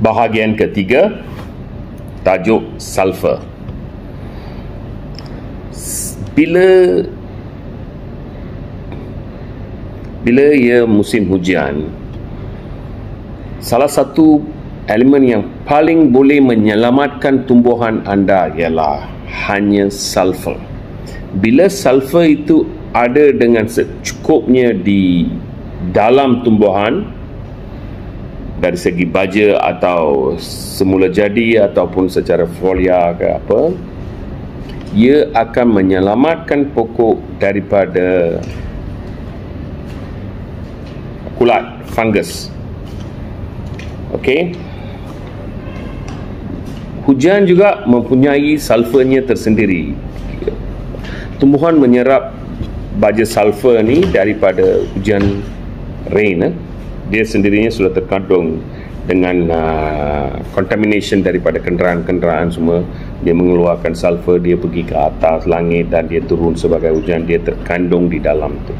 Bahagian ketiga, tajuk sulfur. Bila ia musim hujan, salah satu elemen yang paling boleh menyelamatkan tumbuhan anda ialah hanya sulfur. Bila sulfur itu ada dengan secukupnya di dalam tumbuhan, dari segi baja atau semula jadi ataupun secara folia ke apa, ia akan menyelamatkan pokok daripada kulat, fungus. Okey. Hujan juga mempunyai sulfurnya tersendiri. Tumbuhan menyerap baja sulfur ni daripada hujan rain. Dia sendirinya sudah terkandung dengan contamination daripada kenderaan-kenderaan semua. Dia mengeluarkan sulfur, dia pergi ke atas langit dan dia turun sebagai hujan. Dia terkandung di dalam tu.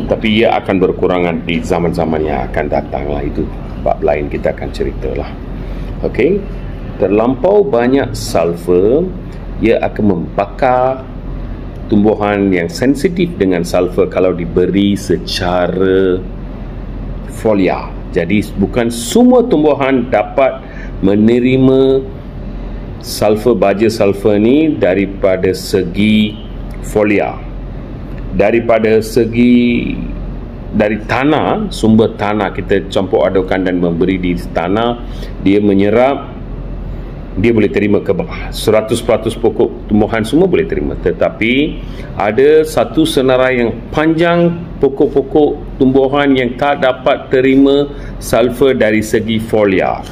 Tapi ia akan berkurangan di zaman-zaman yang akan datang lah. Itu bab lain kita akan ceritalah. Okey. Terlampau banyak sulfur, ia akan membakar tumbuhan yang sensitif dengan sulfur kalau diberi secara folia. Jadi bukan semua tumbuhan dapat menerima sulfur, baja sulfur ni daripada segi folia. Daripada segi dari tanah, sumber tanah, kita campur adukkan dan memberi di tanah, dia menyerap, dia boleh terima ke 100% pokok tumbuhan semua boleh terima. Tetapi ada satu senarai yang panjang pokok-pokok tumbuhan yang tak dapat terima sulfur dari segi folia.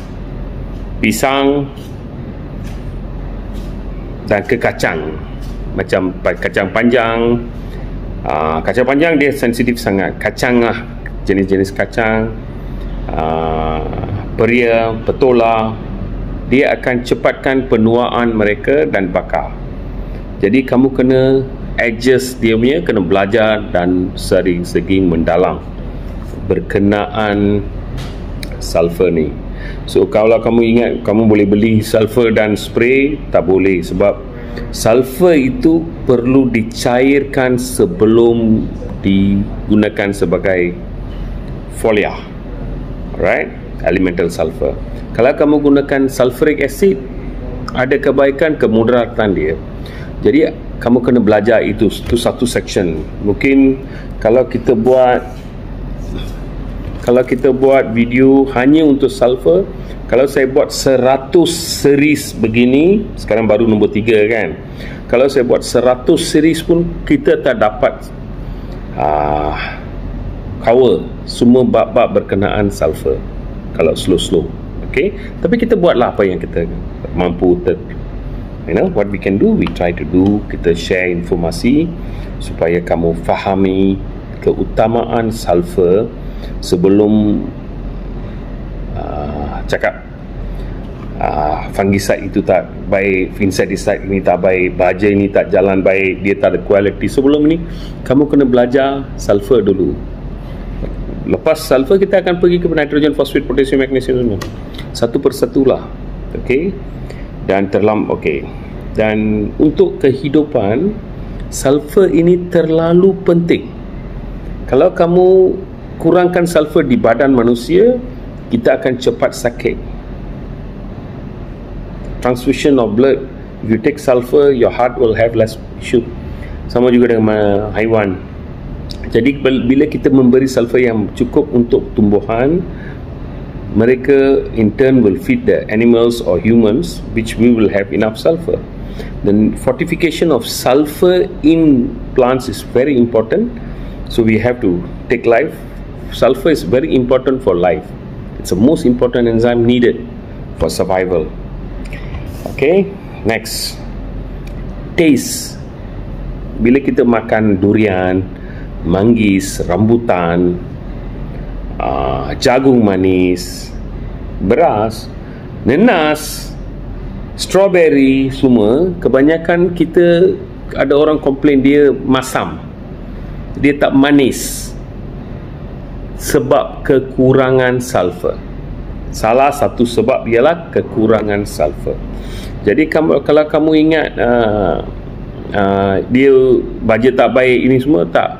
Pisang dan kekacang, macam kacang panjang. Kacang panjang dia sensitif sangat. Kacang lah, jenis-jenis kacang, peria, petola, dia akan cepatkan penuaan mereka dan bakar. Jadi kamu kena adjust dia punya, kena belajar dan segi mendalam berkenaan sulfur ni. So kalau kamu ingat kamu boleh beli sulfur dan spray, tak boleh, sebab sulfur itu perlu dicairkan sebelum digunakan sebagai folia. Alright, elemental sulfur. Kalau kamu gunakan sulfuric acid, ada kebaikan, kemudaratan dia. Jadi kamu kena belajar itu satu section. Mungkin kalau kita buat video hanya untuk sulfur, kalau saya buat 100 series begini, sekarang baru nombor 3 kan. Kalau saya buat 100 series pun kita tak dapat cover semua bab-bab berkenaan sulfur kalau slow-slow. Okay? Tapi kita buatlah apa yang kita mampu. What we can do, we try to do. Kita share informasi supaya kamu fahami keutamaan sulfur sebelum cakap fungicide itu tak baik, insecticide ini tak baik, baja ini tak jalan baik, dia tak ada quality. Sebelum ni kamu kena belajar sulfur dulu. Lepas sulfur kita akan pergi ke nitrogen, fosfat, potasium, magnesium semua. Satu persatu lah. Okey. Dan dan untuk kehidupan, sulfur ini terlalu penting. Kalau kamu kurangkan sulfur di badan manusia, kita akan cepat sakit. Transfusion of blood, if you take sulfur, your heart will have less issue. Sama juga dengan haiwan. Jadi bila kita memberi sulfur yang cukup untuk tumbuhan, mereka in turn will feed the animals or humans, which we will have enough sulfur. The fortification of sulfur in plants is very important. So we have to take life. Sulfur is very important for life. It's the most important enzyme needed for survival. Okay, next. Taste. Bila kita makan durian, manggis, rambutan, jagung manis, beras, nenas, strawberry, semua, kebanyakan kita ada orang komplain dia masam, dia tak manis sebab kekurangan sulfur. Salah satu sebab ialah kekurangan sulfur. Jadi kalau kamu ingat dia baja tak baik ini semua, tak,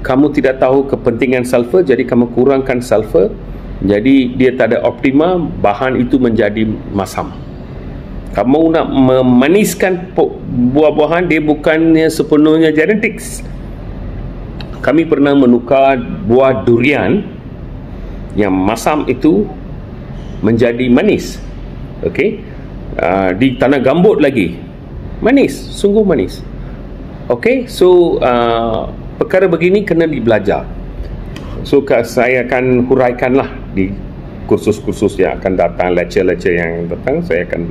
kamu tidak tahu kepentingan sulfur, jadi kamu kurangkan sulfur, jadi dia tak ada optima, bahan itu menjadi masam. Kamu nak memaniskan buah-buahan, dia bukannya sepenuhnya genetik. Kami pernah menukar buah durian yang masam itu menjadi manis, okey, di tanah gambut lagi, manis, sungguh manis. Okey, so perkara begini kena dibelajar. So saya akan huraikanlah di kursus-kursus yang akan datang, lecture-lecture yang datang, saya akan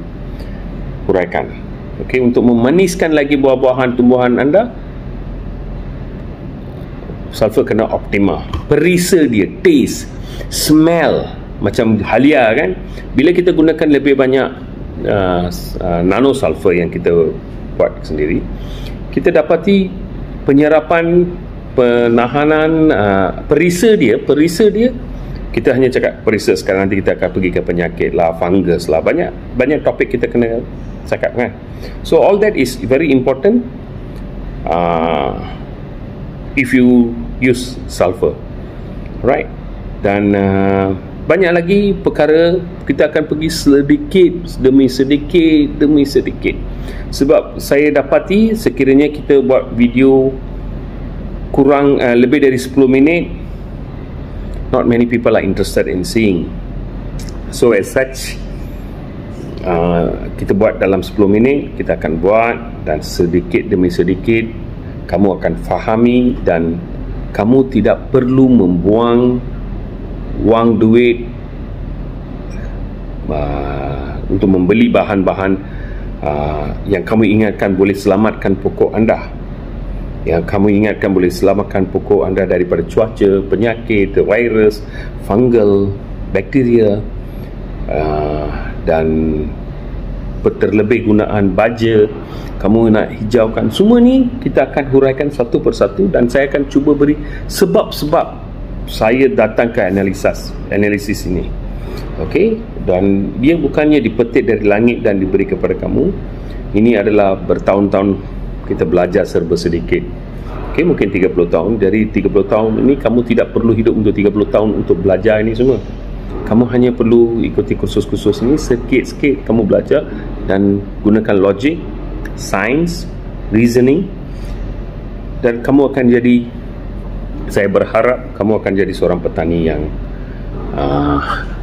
huraikan. Okey, untuk memaniskan lagi buah-buahan tumbuhan anda, sulfur kena optima. Perisa dia, taste, smell, macam halia kan. Bila kita gunakan lebih banyak nano sulfur yang kita buat sendiri, kita dapati penyerapan, penahanan, perisa dia, kita hanya cakap perisa sekarang, nanti kita akan pergi ke penyakit lah, fungus lah, banyak topik kita kena cakap kan. So all that is very important if you use sulfur, right? Dan banyak lagi perkara kita akan pergi sedikit demi sedikit. Sebab saya dapati sekiranya kita buat video kurang lebih dari 10 minit, not many people are interested in seeing. So as such, kita buat dalam 10 minit, kita akan buat, dan sedikit demi sedikit kamu akan fahami, dan kamu tidak perlu membuang wang duit untuk membeli bahan-bahan yang kamu ingatkan boleh selamatkan pokok anda, yang kamu ingatkan boleh selamatkan pokok anda daripada cuaca, penyakit, virus, fungal, bakteria, dan terlebih gunaan baja. Kamu nak hijaukan semua ni, kita akan huraikan satu persatu, dan saya akan cuba beri sebab-sebab saya datang ke analisis ini. Okey, dan dia bukannya dipetik dari langit dan diberi kepada kamu. Ini adalah bertahun-tahun kita belajar serba sedikit. Okey, mungkin 30 tahun. Dari 30 tahun ini kamu tidak perlu hidup untuk 30 tahun untuk belajar ini semua. Kamu hanya perlu ikuti kursus-kursus ini, sikit-sikit kamu belajar, dan gunakan logik, sains, reasoning, dan kamu akan jadi, saya berharap kamu akan jadi seorang petani yang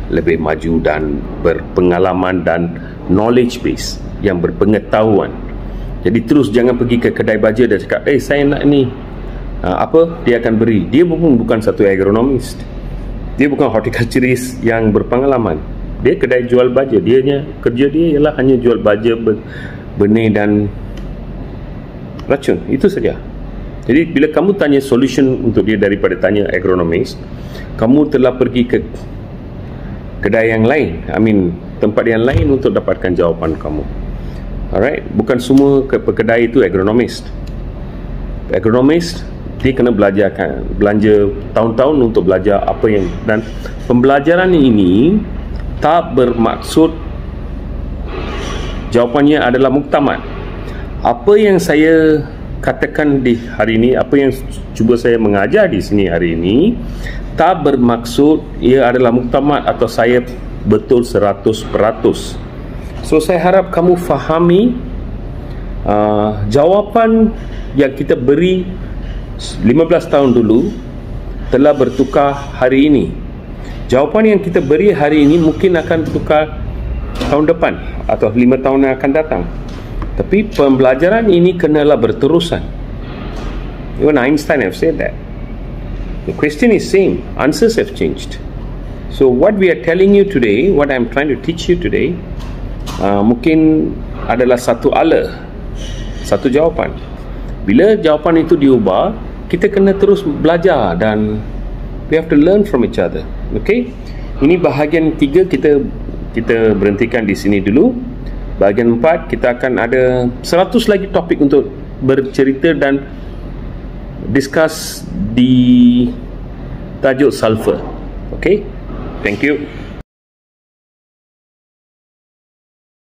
lebih maju dan berpengalaman dan knowledge base, yang berpengetahuan. Jadi terus jangan pergi ke kedai baja dan cakap, saya nak ni, apa dia akan beri. Dia bukan satu agronomist, dia bukan horticulturist yang berpengalaman. Dia kedai jual baja, kerja dia ialah hanya jual baja, benih dan racun, itu saja. Jadi bila kamu tanya solution untuk dia daripada tanya agronomis, kamu telah pergi ke kedai yang lain, tempat yang lain untuk dapatkan jawapan kamu. Alright, bukan semua kedai itu agronomis. Agronomis dia kena belanja tahun-tahun untuk belajar apa yang, dan pembelajaran ini tak bermaksud jawapannya adalah muktamad. Apa yang saya katakan di hari ini, apa yang cuba saya mengajar di sini hari ini, tak bermaksud ia adalah muktamad atau saya betul 100%. So saya harap kamu fahami jawapan yang kita beri 15 tahun dulu telah bertukar hari ini. Jawapan yang kita beri hari ini mungkin akan bertukar tahun depan atau 5 tahun yang akan datang. Tapi pembelajaran ini kenalah berterusan. Even Einstein have said that. The question is same, answers have changed. So what we are telling you today, what I am trying to teach you today, mungkin adalah satu ala, satu jawapan. Bila jawapan itu diubah, kita kena terus belajar, dan we have to learn from each other. Okay? Ini bahagian 3 kita berhentikan di sini dulu. Bahagian 4 kita akan ada 100 lagi topik untuk bercerita dan discuss di tajuk sulfur. Okay? Thank you.